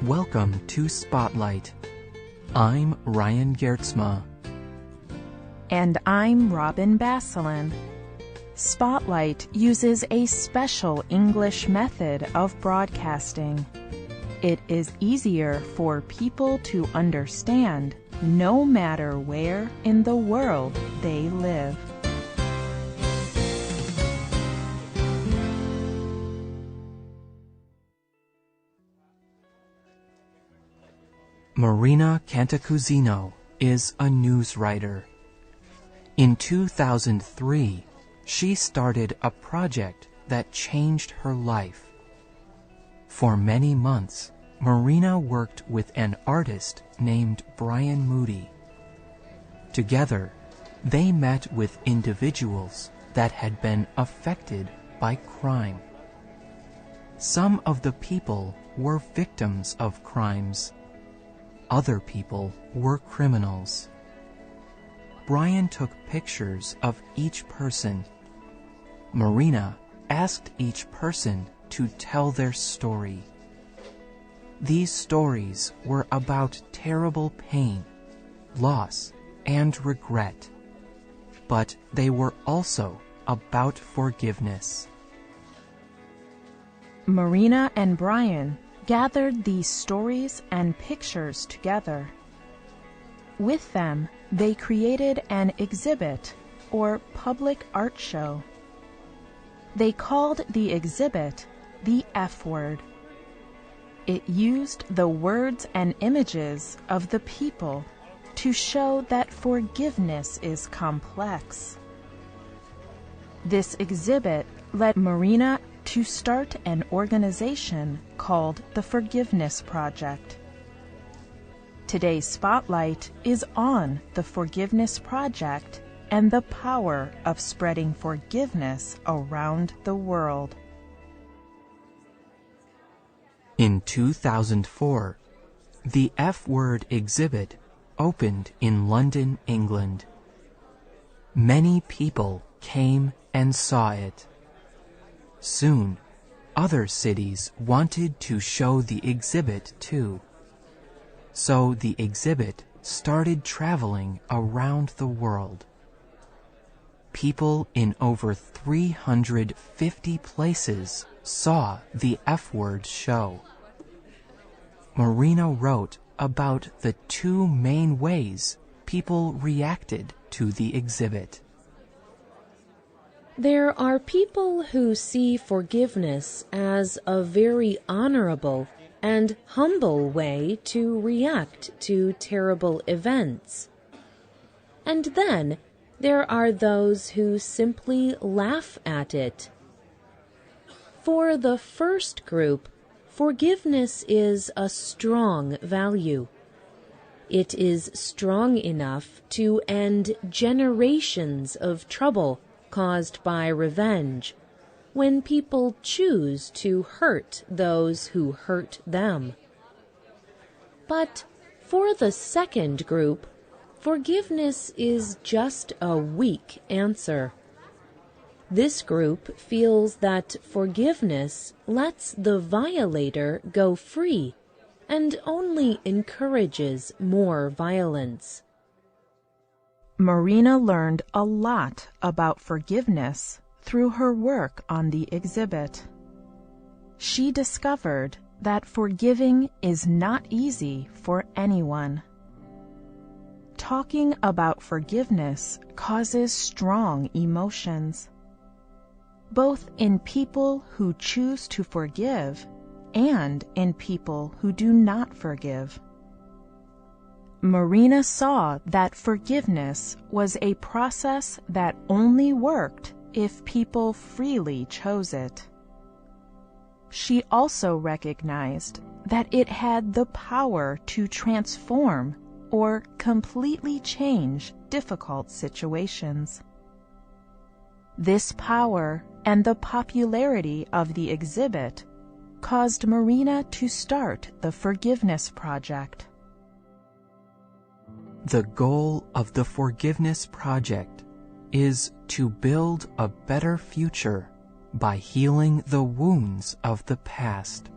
Welcome to Spotlight. I'm Ryan Geertsma. And I'm Robin Basselin. Spotlight uses a special English method of broadcasting. It is easier for people to understand no matter where in the world they live. Marina Cantacuzino is a news writer. In 2003, she started a project that changed her life. For many months, Marina worked with an artist named Brian Moody. Together, they met with individuals that had been affected by crime. Some of the people were victims of crimes. Other people were criminals. Brian took pictures of each person. Marina asked each person to tell their story. These stories were about terrible pain, loss, and regret, but they were also about forgiveness. Marina and Brian gathered these stories and pictures together. With them, they created an exhibit or public art show. They called the exhibit the F Word. It used the words and images of the people to show that forgiveness is complex. This exhibit led Marina to start an organization called the Forgiveness Project. Today's spotlight is on the Forgiveness Project and the power of spreading forgiveness around the world. In 2004, the F Word exhibit opened in London, England. Many people came and saw it. Soon, other cities wanted to show the exhibit too. So the exhibit started traveling around the world. People in over 350 places saw the F Word show. Marina wrote about the two main ways people reacted to the exhibit. There are people who see forgiveness as a very honorable and humble way to react to terrible events. And then there are those who simply laugh at it. For the first group, forgiveness is a strong value. It is strong enough to end generations of trouble caused by revenge, when people choose to hurt those who hurt them. But for the second group, forgiveness is just a weak answer. This group feels that forgiveness lets the violator go free and only encourages more violence. Marina learned a lot about forgiveness through her work on the exhibit. She discovered that forgiving is not easy for anyone. Talking about forgiveness causes strong emotions, both in people who choose to forgive and in people who do not forgive. Marina saw that forgiveness was a process that only worked if people freely chose it. She also recognized that it had the power to transform or completely change difficult situations. This power and the popularity of the exhibit caused Marina to start the Forgiveness Project. The goal of the Forgiveness Project is to build a better future by healing the wounds of the past.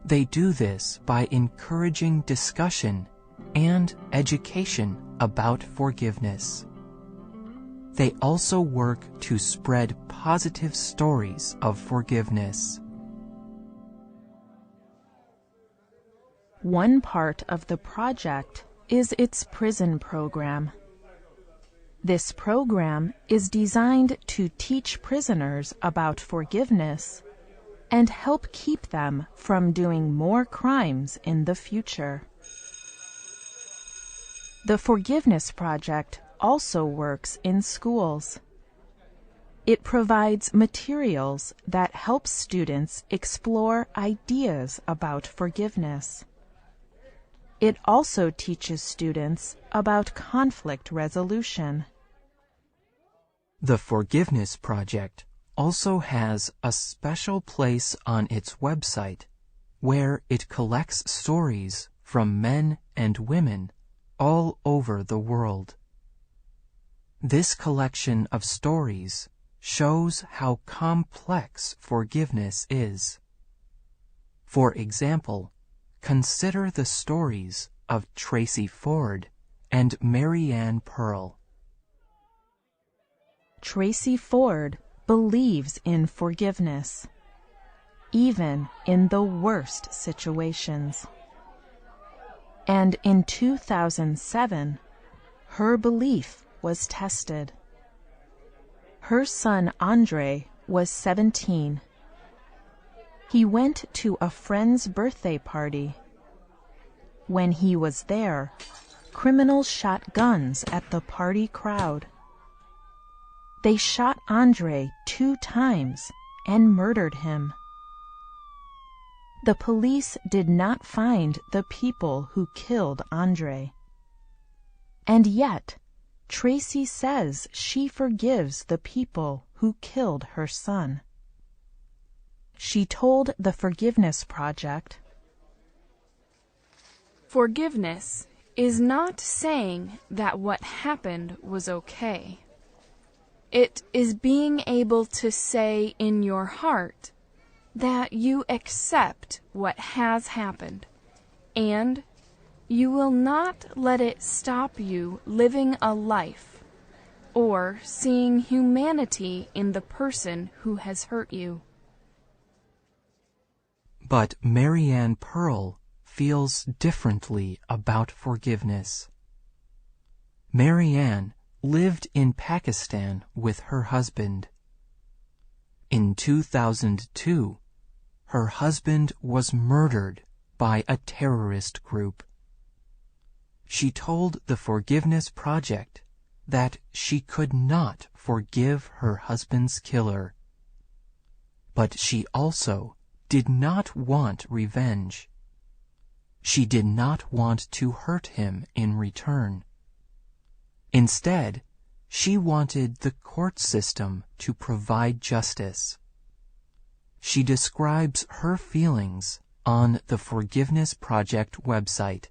They do this by encouraging discussion and education about forgiveness. They also work to spread positive stories of forgiveness. One part of the project is its prison program. This program is designed to teach prisoners about forgiveness and help keep them from doing more crimes in the future. The Forgiveness Project also works in schools. It provides materials that help students explore ideas about forgiveness. It also teaches students about conflict resolution. The Forgiveness Project also has a special place on its website where it collects stories from men and women all over the world. This collection of stories shows how complex forgiveness is. For example, consider the stories of Tracy Ford and Marianne Pearl. Tracy Ford believes in forgiveness, even in the worst situations. And in 2007, her belief was tested. Her son Andre was 17. He went to a friend's birthday party. When he was there, criminals shot guns at the party crowd. They shot Andre 2 times and murdered him. The police did not find the people who killed Andre. And yet, Tracy says she forgives the people who killed her son. She told the Forgiveness Project, "Forgiveness is not saying that what happened was okay. It is being able to say in your heart that you accept what has happened, and you will not let it stop you living a life or seeing humanity in the person who has hurt you." But Marianne Pearl feels differently about forgiveness. Marianne lived in Pakistan with her husband. In 2002, her husband was murdered by a terrorist group. She told the Forgiveness Project that she could not forgive her husband's killer. But she also did not want revenge. She did not want to hurt him in return. Instead, she wanted the court system to provide justice. She describes her feelings on the Forgiveness Project website.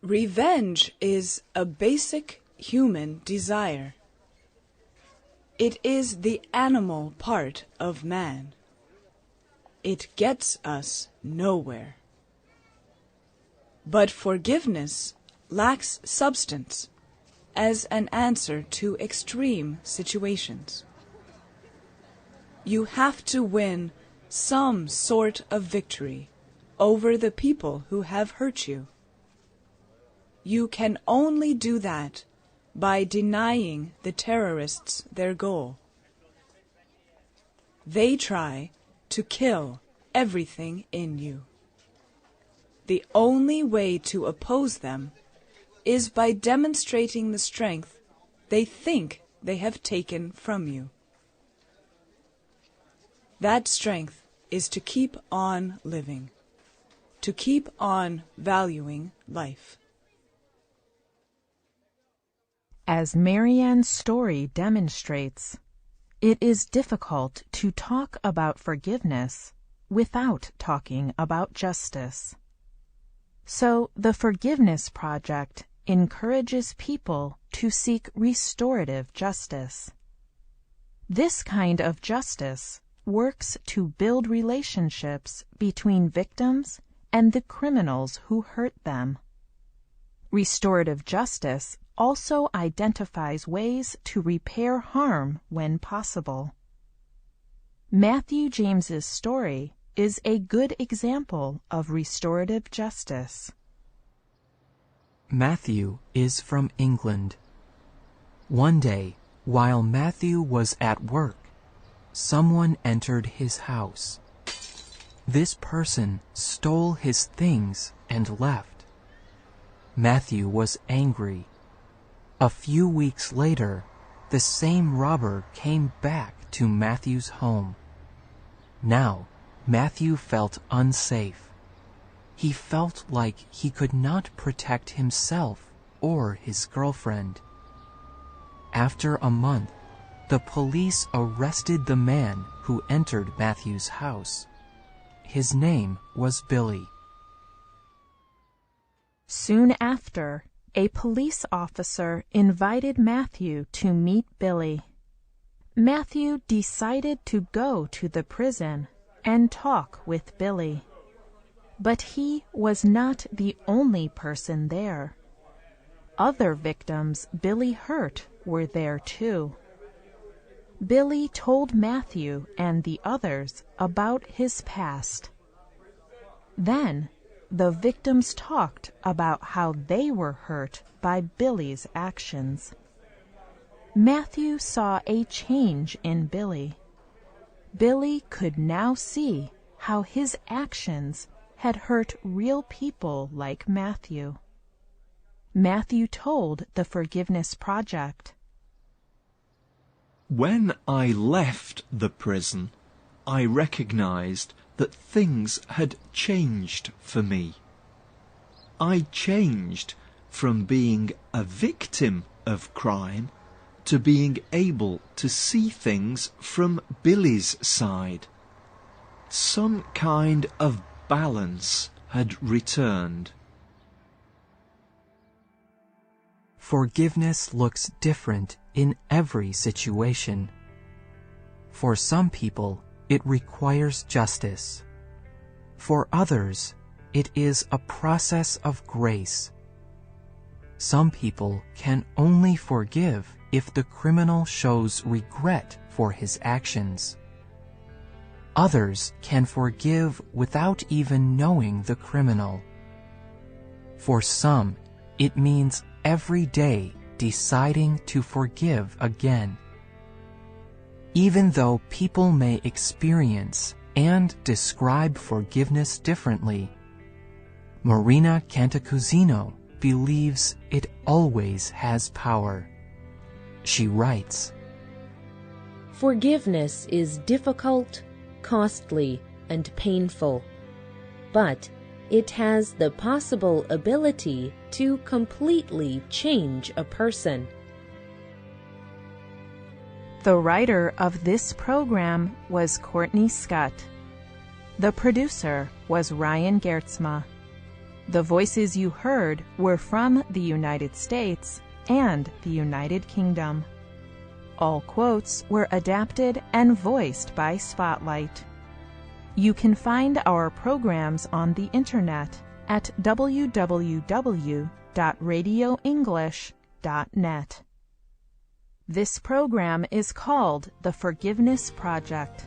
Revenge is a basic human desire. It is the animal part of man. It gets us nowhere. But forgiveness lacks substance as an answer to extreme situations. You have to win some sort of victory over the people who have hurt you. You can only do that by denying the terrorists their goal. They try to kill everything in you. The only way to oppose them is by demonstrating the strength they think they have taken from you. That strength is to keep on living, to keep on valuing life. As Marianne's story demonstrates, it is difficult to talk about forgiveness without talking about justice. So the Forgiveness Project encourages people to seek restorative justice. This kind of justice works to build relationships between victims and the criminals who hurt them. Restorative justice also identifies ways to repair harm when possible. Matthew James's story is a good example of restorative justice. Matthew is from England. One day, while Matthew was at work, someone entered his house. This person stole his things and left. Matthew was angry. A few weeks later, the same robber came back to Matthew's home. Now, Matthew felt unsafe. He felt like he could not protect himself or his girlfriend. After a month, the police arrested the man who entered Matthew's house. His name was Billy. Soon after, a police officer invited Matthew to meet Billy. Matthew decided to go to the prison and talk with Billy. But he was not the only person there. Other victims Billy hurt were there too. Billy told Matthew and the others about his past. Then, the victims talked about how they were hurt by Billy's actions. Matthew saw a change in Billy. Billy could now see how his actions had hurt real people like Matthew. Matthew told the Forgiveness Project, "When I left the prison, I recognized that things had changed for me. I changed from being a victim of crime to being able to see things from Billy's side. Some kind of balance had returned." Forgiveness looks different in every situation. For some people, it requires justice. For others, it is a process of grace. Some people can only forgive if the criminal shows regret for his actions. Others can forgive without even knowing the criminal. For some, it means every day deciding to forgive again. Even though people may experience and describe forgiveness differently, Marina Cantacuzino believes it always has power. She writes, "Forgiveness is difficult, costly, and painful, but it has the possible ability to completely change a person." The writer of this program was Courtney Scott. The producer was Ryan Geertsma. The voices you heard were from the United States and the United Kingdom. All quotes were adapted and voiced by Spotlight. You can find our programs on the internet at www.radioenglish.net. This program is called The Forgiveness Project.